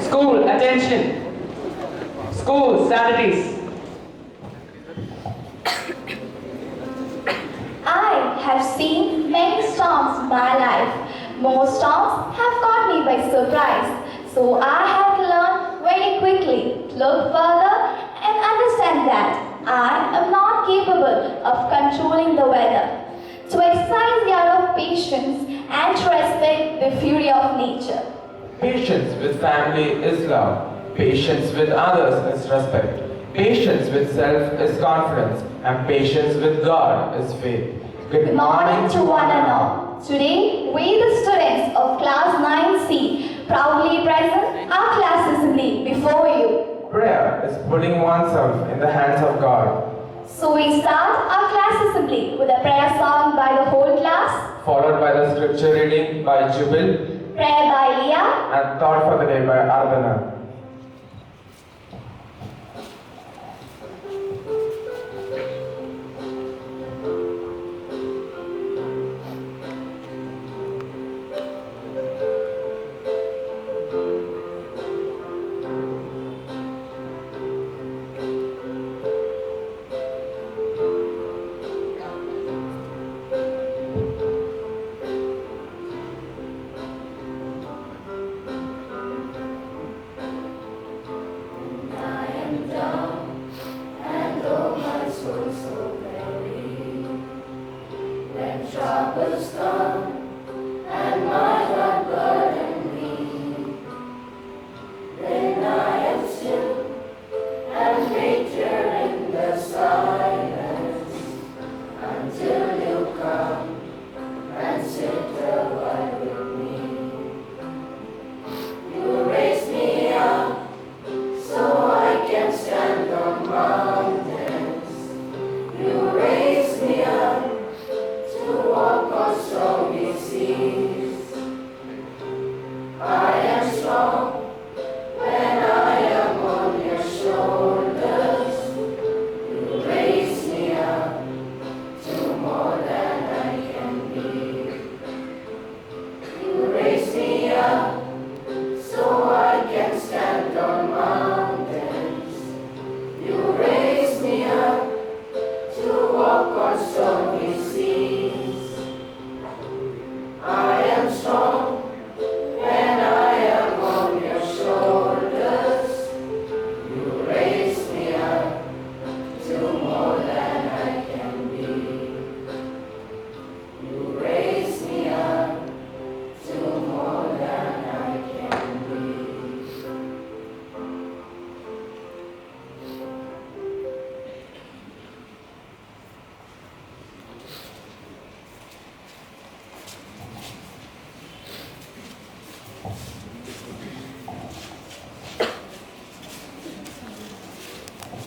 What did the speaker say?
School, attention! School, strategies. I have seen many storms in my life. Most storms have caught me by surprise. So I have to learn very quickly, look further and understand that I am not capable of controlling the weather. To exercise the art of patience and to respect the fury of nature. Patience with family is love. Patience with others is respect. Patience with self is confidence. And patience with God is faith. Good morning to one and all. Today, we the students of class 9C proudly present our class assembly before you. Prayer is putting oneself in the hands of God. So we start our class assembly with a prayer song by the whole class, Followed by the scripture reading by Jubil prayer by Leah, and thought for the day by Ardhana. Until